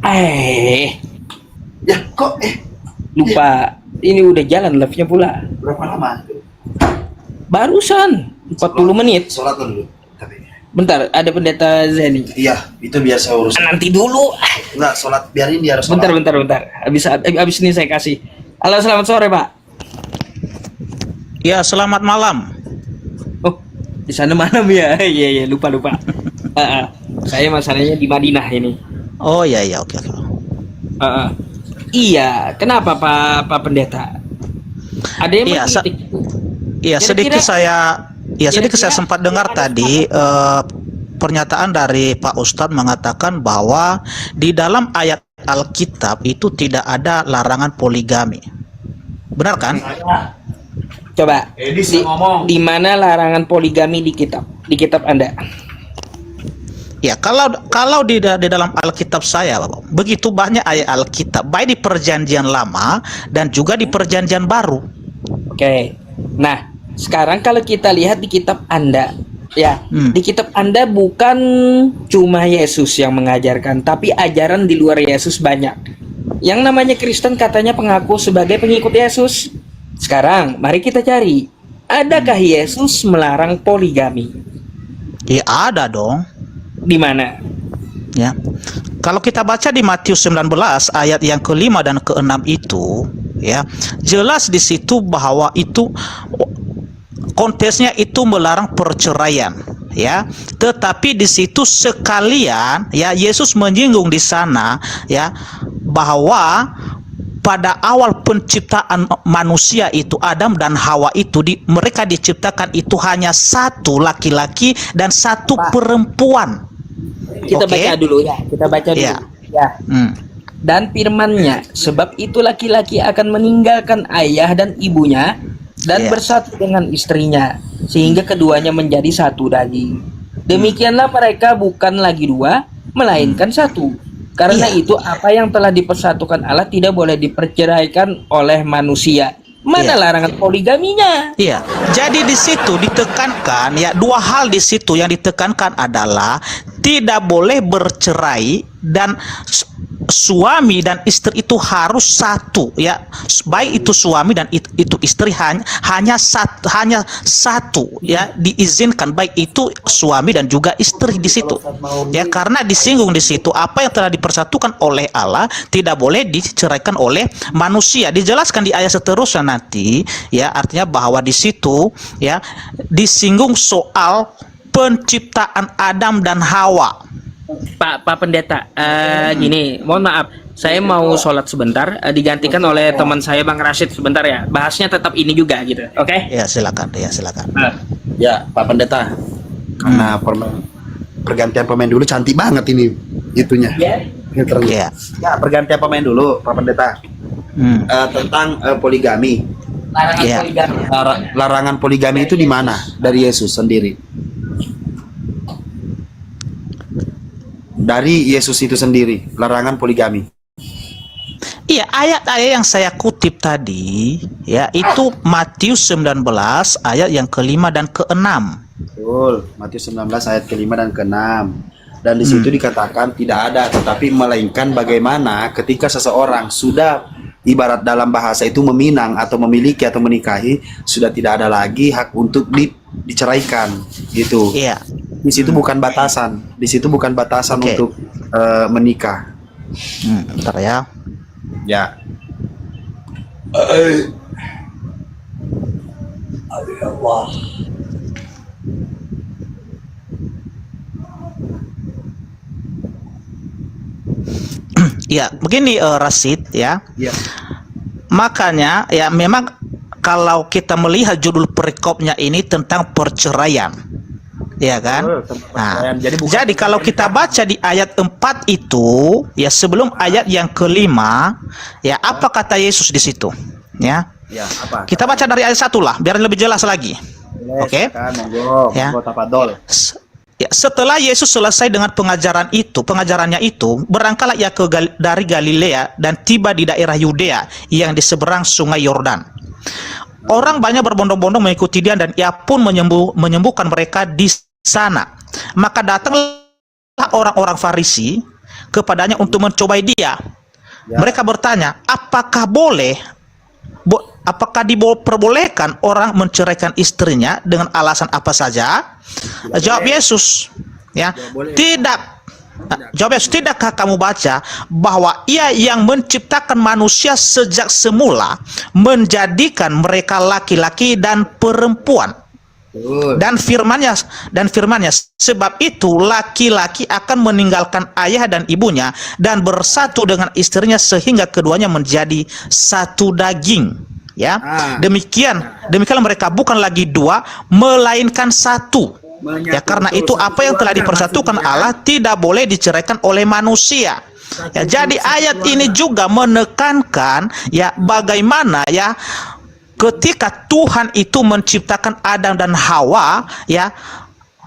Eh, Ya kok lupa. Ini udah jalan live-nya pula. berapa lama? Barusan 40 menit. Sholat dulu. Tapi Bentar, ada pendeta Zeni. iya, itu biar saya urus. Nanti dulu. Enggak, sholat biarin dia harus sholat. Bentar. Habis ini saya kasih. Halo, selamat sore, Pak. Ya, selamat malam. Oh, di sana malam ya. Iya, lupa. Saya masalahnya di Madinah ini. Oh iya, oke. Iya, kenapa Pak Pendeta? Ada yang Iya, mengkritik? sedikit saya kira-kira- sempat dengar tadi pernyataan dari Pak Ustadz mengatakan bahwa di dalam ayat Alkitab itu tidak ada larangan poligami. Benar kan? Coba, ngomong. di mana larangan poligami di kitab Anda? Ya, kalau di dalam Alkitab saya, Bapak, begitu banyak ayat Alkitab, baik di Perjanjian Lama dan juga di Perjanjian Baru. Oke. Nah, sekarang kalau kita lihat di kitab Anda, ya, di kitab Anda bukan cuma Yesus yang mengajarkan, tapi ajaran di luar Yesus banyak. Yang namanya Kristen katanya pengaku sebagai pengikut Yesus. Sekarang, mari kita cari, adakah Yesus melarang poligami? Ya, ada dong. Di mana? Ya, kalau kita baca di Matius 19 ayat yang ke-5 dan ke-6 itu, ya, jelas di situ bahwa itu konteksnya itu melarang perceraian, ya. Tetapi di situ sekalian, ya, Yesus menyinggung di sana, ya, bahwa pada awal penciptaan manusia itu Adam dan Hawa itu mereka diciptakan itu hanya satu laki-laki dan satu perempuan. Kita Oke. baca dulu ya. Kita baca dulu. Ya. Ya. Dan firman-Nya, sebab itu laki-laki akan meninggalkan ayah dan ibunya dan Ya. bersatu dengan istrinya, sehingga keduanya menjadi satu daging. Demikianlah mereka bukan lagi dua, melainkan satu. Karena Iya. itu apa yang telah dipersatukan Allah tidak boleh diperceraikan oleh manusia. Mana Iya. larangan poligaminya? Iya, jadi di situ ditekankan, ya, dua hal di situ yang ditekankan adalah tidak boleh bercerai dan suami dan istri itu harus satu, ya, baik itu suami dan itu istri hanya satu, ya, diizinkan baik itu suami dan juga istri di situ, ya, karena disinggung di situ apa yang telah dipersatukan oleh Allah tidak boleh diceraikan oleh manusia. Dijelaskan di ayat seterusnya nanti, ya, artinya bahwa di situ, ya, disinggung soal penciptaan Adam dan Hawa. Pak Pendeta, gini, mohon maaf, saya mau sholat sebentar, digantikan oleh teman saya Bang Rashid sebentar ya. Bahasnya tetap ini juga gitu, oke? Ya, silakan. Ya, Pak Pendeta. Karena pergantian pemain dulu cantik banget ini itunya. Ya. Filternya. Ya. Ya, pergantian pemain dulu, Pak Pendeta. Tentang poligami. Larangan Ya. poligami. Larangan poligami itu di mana? Dari Yesus sendiri. Dari Yesus itu sendiri, larangan poligami. Iya, ayat-ayat yang saya kutip tadi, ya, itu Matius 19 ayat yang ke-5 dan ke-6. Betul, Matius 19 ayat ke-5 dan ke-6. Dan di situ dikatakan tidak ada, tetapi melainkan bagaimana ketika seseorang sudah ibarat dalam bahasa itu meminang atau memiliki atau menikahi, sudah tidak ada lagi hak untuk diceraikan, gitu. Iya. Di situ bukan batasan, di situ bukan batasan Oke. untuk menikah. Bentar ya. Ya. Ya, begini Rasid, ya. Ya. Makanya, ya, memang kalau kita melihat judul perikopnya ini tentang perceraian, ya kan? Nah, jadi kalau kita baca di ayat 4 itu, ya, sebelum ayat yang ke-5, ya, apa kata Yesus di situ? Ya. Ya, apa? Kita baca dari ayat 1 lah, biar lebih jelas lagi. Oke. Monggo, Ya. monggo tafadhol. Ya, setelah Yesus selesai dengan pengajarannya itu, berangkatlah ia dari Galilea dan tiba di daerah Yudea yang di seberang sungai Yordan. Orang banyak berbondong-bondong mengikuti dia dan ia pun menyembuhkan mereka di sana. Maka datanglah orang-orang Farisi kepadanya untuk mencobai dia. Mereka bertanya, apakah diperbolehkan orang menceraikan istrinya dengan alasan apa saja? Jawab Yesus, ya, tidak. Jawab Yesus, tidakkah kamu baca bahwa Ia yang menciptakan manusia sejak semula menjadikan mereka laki-laki dan perempuan? Dan firmannya, sebab itu laki-laki akan meninggalkan ayah dan ibunya dan bersatu dengan istrinya sehingga keduanya menjadi satu daging. Ya, demikian mereka bukan lagi dua, melainkan satu. Ya, karena itu apa yang telah dipersatukan Allah tidak boleh diceraikan oleh manusia. Ya, jadi ayat ini juga menekankan ya bagaimana ya ketika Tuhan itu menciptakan Adam dan Hawa ya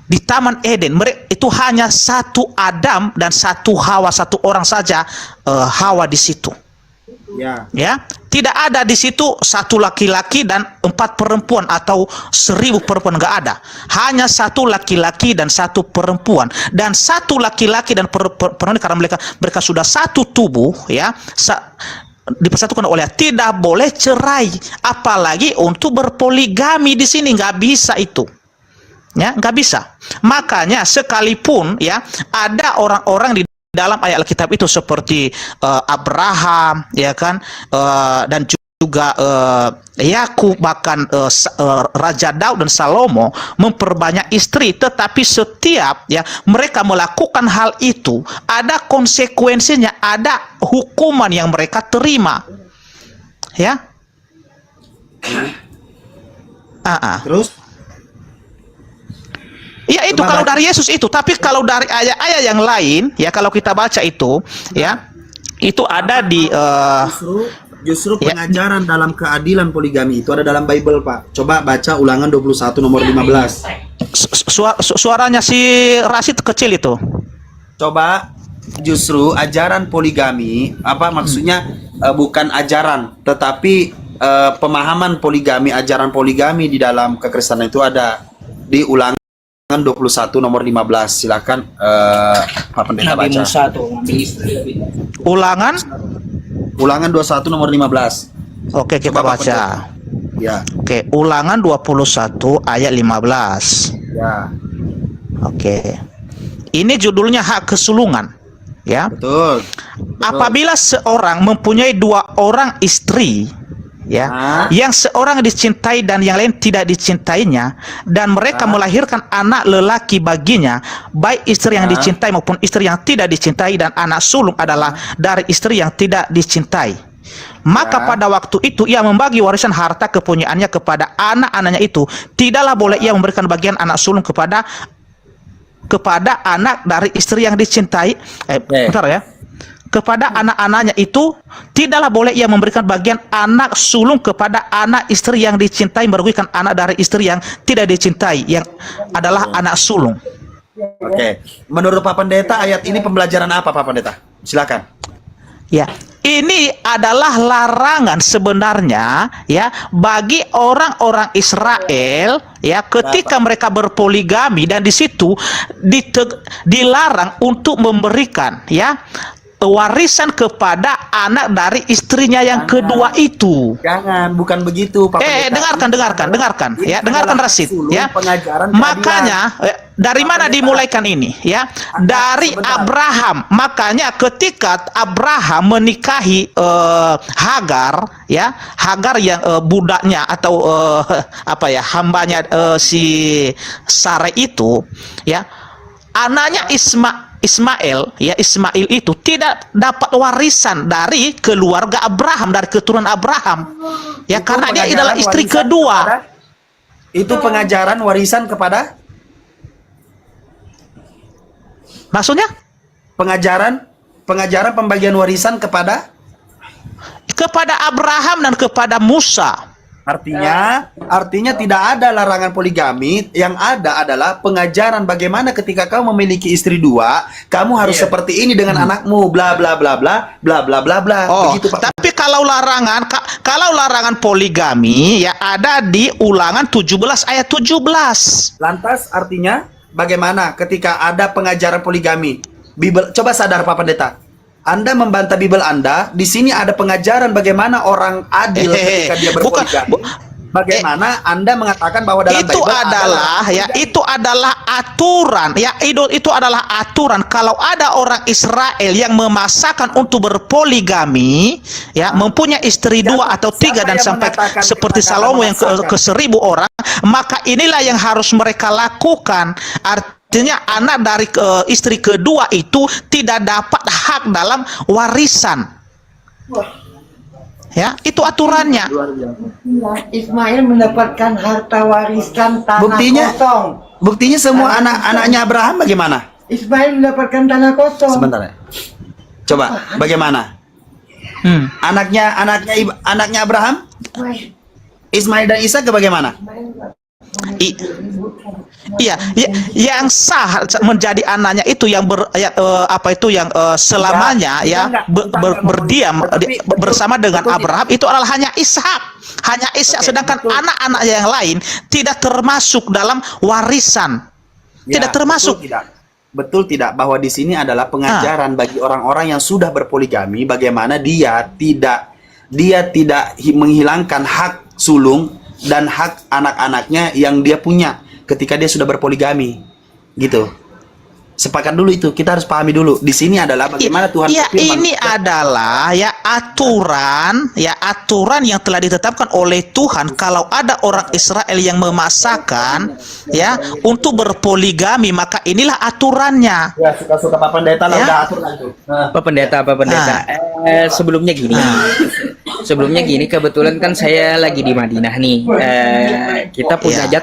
di Taman Eden, mereka itu hanya satu Adam dan satu Hawa, satu orang saja Hawa di situ. Ya, tidak ada di situ satu laki-laki dan 4 perempuan atau 1000 perempuan, nggak ada. Hanya satu laki-laki dan satu perempuan, dan satu laki-laki dan perempuan karena mereka sudah satu tubuh ya. Dipersatukan oleh tidak boleh cerai, apalagi untuk berpoligami di sini nggak bisa itu, ya nggak bisa. Makanya sekalipun ya ada orang-orang di dalam ayat Alkitab itu seperti Abraham, ya kan, dan juga Yakub, bahkan Raja Daud dan Salomo memperbanyak istri, tetapi setiap ya mereka melakukan hal itu ada konsekuensinya, ada hukuman yang mereka terima, ya. Terus? Ya itu kalau dari Yesus itu, tapi kalau dari ayat-ayat yang lain, ya kalau kita baca itu, ya itu ada di Justru pengajaran dalam keadilan poligami itu ada dalam Bible, Pak. Coba baca Ulangan 21 nomor 15. Suaranya si Rasid kecil itu. Coba justru ajaran poligami, apa maksudnya bukan ajaran, tetapi pemahaman poligami, ajaran poligami di dalam kekristenan itu ada di Ulangan 21 nomor 15. Silakan Pak Pendeta baca. Ulangan 21 nomor 15. Oke, kita baca. Ya. Oke, Ulangan 21 ayat 15. Ya. Oke. Ini judulnya hak kesulungan, ya. Betul. Apabila seorang mempunyai 2 orang istri, ya, yang seorang dicintai dan yang lain tidak dicintainya, dan mereka melahirkan anak lelaki baginya, baik istri yang dicintai maupun istri yang tidak dicintai, dan anak sulung adalah dari istri yang tidak dicintai, maka pada waktu itu ia membagi warisan harta kepunyaannya kepada anak-anaknya itu. Tidaklah boleh ia memberikan bagian anak sulung kepada anak dari istri yang dicintai. Bentar ya. Kepada anak-anaknya itu tidaklah boleh ia memberikan bagian anak sulung kepada anak istri yang dicintai, merugikan anak dari istri yang tidak dicintai, yang adalah anak sulung. Oke. Menurut Pak Pendeta, ayat ini pembelajaran apa, Pak Pendeta? Silakan. Ya, ini adalah larangan sebenarnya ya bagi orang-orang Israel ya ketika mereka berpoligami, dan di situ dilarang untuk memberikan ya warisan kepada anak dari istrinya yang kedua itu. Jangan, bukan begitu, Pak Pendeta. Dengarkan ya, dengarkan Rasid ya. Makanya dari mana dimulaikan ini ya? Dari Abraham. Makanya ketika Abraham menikahi Hagar ya, Hagar yang budaknya atau hambanya si Sarai itu ya, anaknya Ismail itu tidak dapat warisan dari keluarga Abraham, dari keturunan Abraham ya, itu karena dia adalah istri kedua. Itu pengajaran warisan kepada, maksudnya pengajaran pembagian warisan kepada Abraham dan kepada Musa. Artinya tidak ada larangan poligami, yang ada adalah pengajaran bagaimana ketika kamu memiliki istri 2, kamu harus seperti ini dengan anakmu, bla bla bla bla bla bla bla bla. Begitu, Pak. Tapi kalau larangan poligami ya ada di Ulangan 17 ayat 17. Lantas artinya bagaimana ketika ada pengajaran poligami. Bible, coba sadar Pak Pendeta. Anda membantah Bible Anda, di sini ada pengajaran bagaimana orang adil ketika dia berpoligami. Bagaimana Anda mengatakan bahwa dalam itu Bible adalah ya itu adalah aturan ya itu adalah aturan kalau ada orang Israel yang memaksakan untuk berpoligami ya mempunyai istri dua atau tiga dan sampai seperti Salomo yang ke 1000 orang, maka inilah yang harus mereka lakukan. Artinya anak dari istri kedua itu tidak dapat hak dalam warisan. Ya, itu aturannya. Ismail mendapatkan harta warisan tanah kosong. Buktinya semua anak-anaknya Abraham bagaimana? Ismail mendapatkan tanah kosong. Sebentar ya. Coba bagaimana? Anaknya Abraham? Ismail dan Ishak bagaimana? Iya, yang sah menjadi anaknya itu yang selamanya berdiam bersama dengan Abraham itu adalah hanya Ishak, sedangkan anak-anak yang lain tidak termasuk dalam warisan, tidak termasuk. Betul tidak bahwa di sini adalah pengajaran bagi orang-orang yang sudah berpoligami bagaimana dia tidak menghilangkan hak sulung dan hak anak-anaknya yang dia punya ketika dia sudah berpoligami, gitu. Sepakat dulu itu, kita harus pahami dulu. Di sini adalah bagaimana Tuhan berfirman. Ini adalah aturan yang telah ditetapkan oleh Tuhan. Kalau ada orang Israel yang memaksakan untuk berpoligami, maka inilah aturannya. Ya, suka-suka Pak Pendeta lah udah atur itu. Pak Pendeta. Sebelumnya gini, kebetulan kan saya lagi di Madinah nih. Kita punya jadwal